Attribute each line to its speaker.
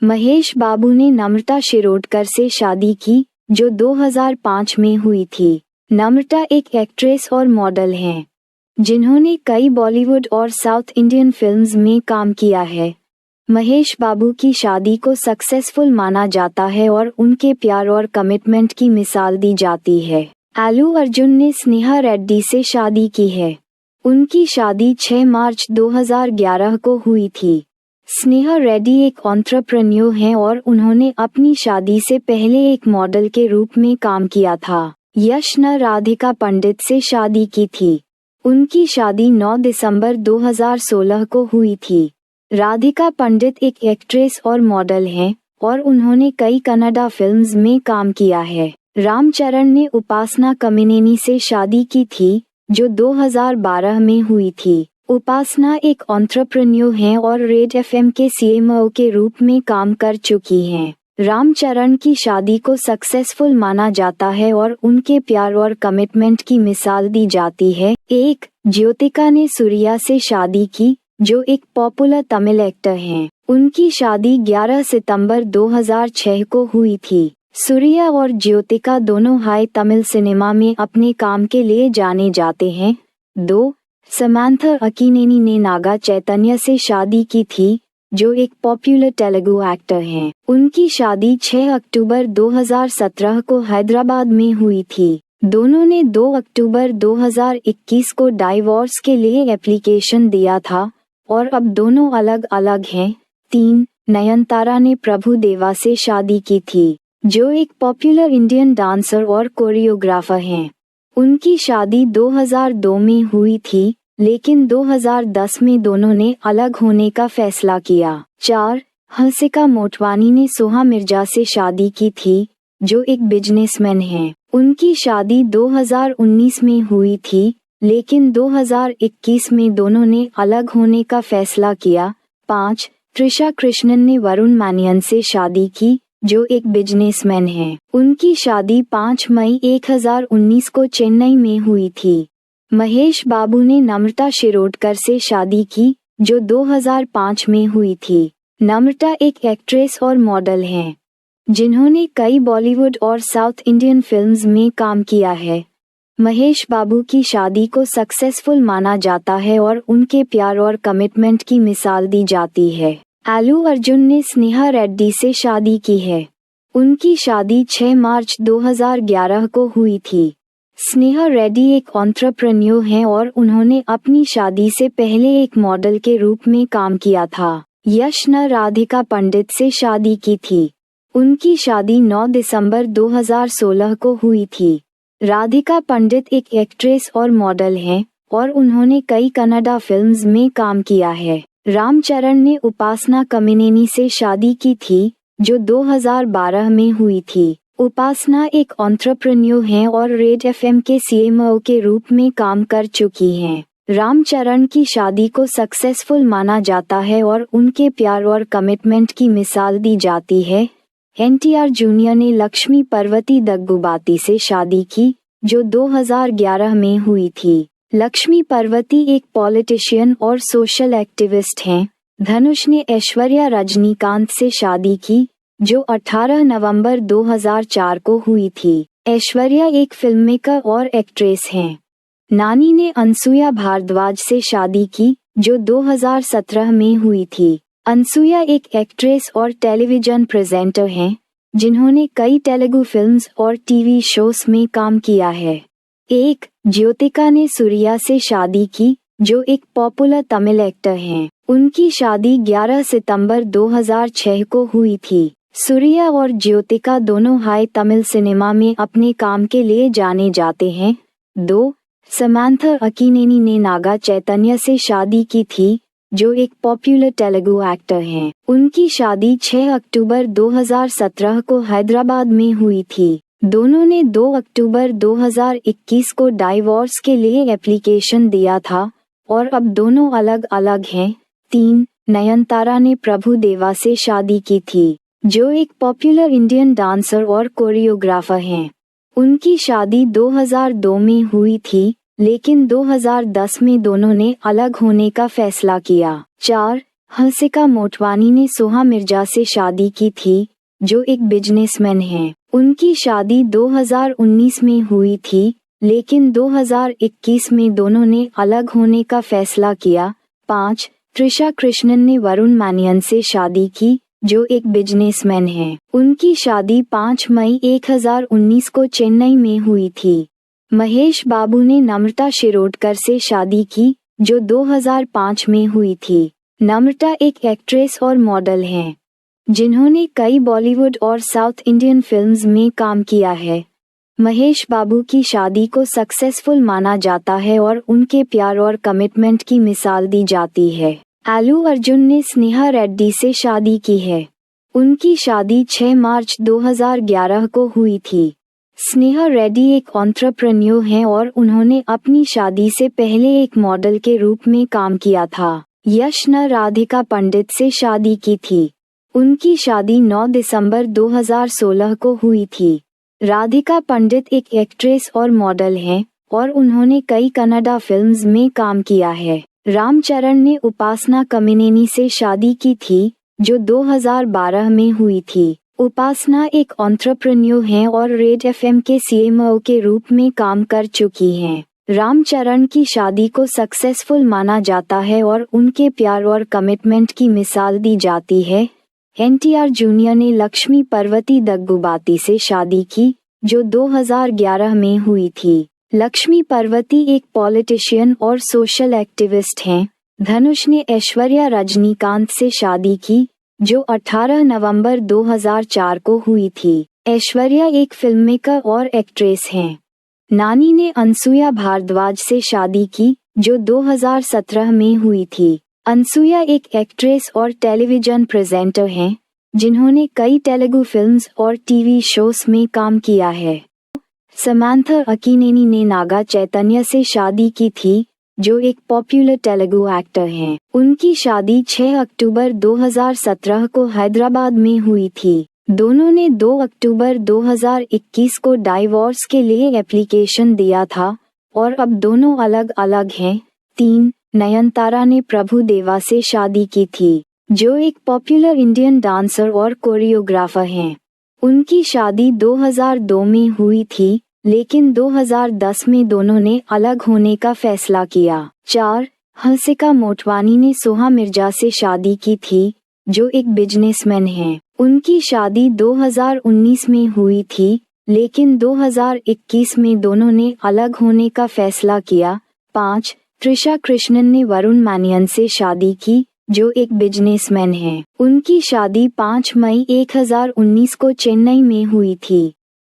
Speaker 1: महेश बाबू ने नम्रता शिरोडकर से शादी की, जो 2005 में हुई थी। नम्रता एक एक्ट्रेस और मॉडल हैं, जिन्होंने कई बॉलीवुड और साउथ इंडियन फिल्म्स में काम किया है। महेश बाबू की शादी को सक्सेसफुल माना जाता है और उनके प्यार और कमिटमेंट की मिसाल दी जाती है। अल्लू अर्जुन ने स्नेहा रेड्डी से शादी की है। उनकी शादी 6 मार्च 2011 को हुई थी। स्नेहा रेड्डी एक एंटरप्रेन्योर हैं और उन्होंने अपनी शादी से पहले एक मॉडल के रूप में काम किया था। यश ने राधिका पंडित से शादी की थी। उनकी शादी 9 दिसंबर 2016 को हुई थी। राधिका पंडित एक एक्ट्रेस और मॉडल हैं और उन्होंने कई कन्नड़ा फिल्म्स में काम किया है। रामचरण ने उपासना कमिनेनी से शादी की थी, जो 2012 में हुई थी। उपासना एक एंटरप्रेन्योर हैं और रेड एफएम के सीएमओ के रूप में काम कर चुकी हैं। रामचरण की शादी को सक्सेसफुल माना जाता है और उनके प्यार और कमिटमेंट की मिसाल दी जाती है। एक ज्योतिका ने सूर्या से शादी की, जो एक पॉपुलर तमिल एक्टर हैं। उनकी शादी 11 सितंबर 2006 को हुई थी। सूर्या और ज्योतिका दोनों हाई तमिल सिनेमा में अपने काम के लिए जाने जाते हैं। 2 समांथा अक्किनेनी ने नागा चैतन्य से शादी की थी, जो एक पॉपुलर तेलुगु एक्टर हैं। उनकी शादी 6 अक्टूबर 2017 को हैदराबाद में हुई थी। दोनों ने 2 अक्टूबर 2021 को डाइवोर्स के लिए एप्लीकेशन दिया था और अब दोनों अलग अलग हैं। 3 नयनतारा ने प्रभु देवा से शादी की थी, जो एक पॉपुलर इंडियन डांसर और कोरियोग्राफर हैं। उनकी शादी 2002 में हुई थी, लेकिन 2010 में दोनों ने अलग होने का फैसला किया। 4 हंसिका मोटवानी ने सोहा मिर्जा से शादी की थी, जो एक बिजनेसमैन हैं। उनकी शादी 2019 में हुई थी, लेकिन 2021 में दोनों ने अलग होने का फैसला किया। 5 त्रिशा कृष्णन ने वरुण मानियन से शादी की, जो एक बिजनेसमैन हैं। उनकी शादी 5 मई 2019 को चेन्नई में हुई थी। महेश बाबू ने नम्रता शिरोडकर से शादी की, जो 2005 में हुई थी। नम्रता एक एक्ट्रेस और मॉडल हैं, जिन्होंने कई बॉलीवुड और साउथ इंडियन फिल्म्स में काम किया है। महेश बाबू की शादी को सक्सेसफुल माना जाता है और उनके प्यार और कमिटमेंट की मिसाल दी जाती है। अल्लू अर्जुन ने स्नेहा रेड्डी से शादी की है। उनकी शादी 6 मार्च 2011 को हुई थी। स्नेहा रेड्डी एक एंटरप्रेन्योर हैं और उन्होंने अपनी शादी से पहले एक मॉडल के रूप में काम किया था। यश ने राधिका पंडित से शादी की थी। उनकी शादी 9 दिसंबर 2016 को हुई थी। राधिका पंडित एक एक्ट्रेस और मॉडल हैं और उन्होंने कई कन्नड़ा फिल्म्स में काम किया है। रामचरण ने उपासना कमिनेनी से शादी की थी, जो 2012 में हुई थी। उपासना एक एंटरप्रेन्योर हैं और रेड एफएम के सीएमओ के रूप में काम कर चुकी हैं। रामचरण की शादी को सक्सेसफुल माना जाता है और उनके प्यार और कमिटमेंट की मिसाल दी जाती है। एनटीआर जूनियर ने लक्ष्मी पार्वती दग्गुबाती से शादी की, जो 2011 में हुई थी। लक्ष्मी पार्वती एक पॉलिटिशियन और सोशल एक्टिविस्ट हैं। धनुष ने ऐश्वर्या रजनीकांत से शादी की, जो 18 नवंबर 2004 को हुई थी। ऐश्वर्या एक फिल्ममेकर और एक्ट्रेस हैं। नानी ने अनसुया भारद्वाज से शादी की, जो 2017 में हुई थी। अनसुया एक एक्ट्रेस और टेलीविजन प्रेजेंटर हैं, जिन्होंने कई तेलुगु फिल्म्स और टीवी शोज में काम किया है। 1 ज्योतिका ने सूर्या से शादी की, जो एक पॉपुलर तमिल एक्टर हैं। उनकी शादी 11 सितंबर 2006 को हुई थी। सूर्या और ज्योतिका दोनों हाई तमिल सिनेमा में अपने काम के लिए जाने जाते हैं। 2 समांथा अक्किनेनी ने नागा चैतन्य से शादी की थी, जो एक पॉपुलर तेलुगु एक्टर हैं। उनकी शादी 6 अक्टूबर 2017 को हैदराबाद में हुई थी। दोनों ने 2 अक्टूबर 2021 को डाइवोर्स के लिए एप्लीकेशन दिया था और अब दोनों अलग अलग हैं। 3 नयनतारा ने प्रभु देवा से शादी की थी, जो एक पॉपुलर इंडियन डांसर और कोरियोग्राफर हैं। उनकी शादी 2002 में हुई थी, लेकिन 2010 में दोनों ने अलग होने का फैसला किया। 4 हंसिका मोटवानी ने सोहा मिर्जा से शादी की थी, जो एक बिजनेसमैन हैं। उनकी शादी 2019 में हुई थी, लेकिन 2021 में दोनों ने अलग होने का फैसला किया। 5. त्रिशा कृष्णन ने वरुण मानियन से शादी की, जो एक बिजनेसमैन हैं। उनकी शादी 5 मई 2019 को चेन्नई में हुई थी। महेश बाबू ने नम्रता शिरोडकर से शादी की, जो 2005 में हुई थी। नम्रता एक एक्ट्रेस और मॉडल हैं, जिन्होंने कई बॉलीवुड और साउथ इंडियन फिल्म्स में काम किया है। महेश बाबू की शादी को सक्सेसफुल माना जाता है और उनके प्यार और कमिटमेंट की मिसाल दी जाती है। अल्लू अर्जुन ने स्नेहा रेड्डी से शादी की है। उनकी शादी 6 मार्च 2011 को हुई थी। स्नेहा रेड्डी एक एंटरप्रेन्योर हैं और उन्होंने अपनी शादी से पहले एक मॉडल के रूप में काम किया था। यश ने राधिका पंडित से शादी की थी। उनकी शादी 9 दिसंबर 2016 को हुई थी। राधिका पंडित एक एक्ट्रेस और मॉडल हैं और उन्होंने कई कन्नड़ा फिल्म्स में काम किया है। रामचरण ने उपासना कमिनेनी से शादी की थी, जो 2012 में हुई थी। उपासना एक एंटरप्रेन्योर हैं और रेड एफएम के सीएमओ के रूप में काम कर चुकी हैं। रामचरण की शादी को सक्सेसफुल माना जाता है और उनके प्यार और कमिटमेंट की मिसाल दी जाती है। एनटीआर जूनियर ने लक्ष्मी पार्वती दग्गुबाती से शादी की, जो 2011 में हुई थी। लक्ष्मी पार्वती एक पॉलिटिशियन और सोशल एक्टिविस्ट हैं। धनुष ने ऐश्वर्या रजनीकांत से शादी की, जो 18 नवंबर 2004 को हुई थी। ऐश्वर्या एक फिल्ममेकर और एक्ट्रेस हैं। नानी ने अनसुया भारद्वाज से शादी की, जो 2017 में हुई थी। अनसुया एक एक्ट्रेस और टेलीविजन प्रेजेंटर हैं, जिन्होंने कई तेलुगु फिल्म्स और टीवी शोज में काम किया है। समांथा अक्किनेनी ने नागा चैतन्य से शादी की थी, जो एक पॉपुलर तेलुगु एक्टर हैं। उनकी शादी 6 अक्टूबर 2017 को हैदराबाद में हुई थी। दोनों ने 2 अक्टूबर 2021 को डाइवोर्स के लिए एप्लीकेशन दिया था और अब दोनों अलग अलग हैं। 3. नयनतारा ने प्रभु देवा से शादी की थी, जो एक पॉपुलर इंडियन डांसर और कोरियोग्राफर हैं। उनकी शादी 2002 में हुई थी, लेकिन 2010 में दोनों ने अलग होने का फैसला किया। 4. हंसिका मोटवानी ने सोहा मिर्जा से शादी की थी, जो एक बिजनेसमैन हैं। उनकी शादी 2019 में हुई थी, लेकिन 2021 में दोनों ने अलग होने का फैसला किया। 5. त्रिशा कृष्णन ने वरुण मानियन से शादी की, जो एक बिजनेसमैन हैं। उनकी शादी 5 मई 2019 को चेन्नई में हुई थी।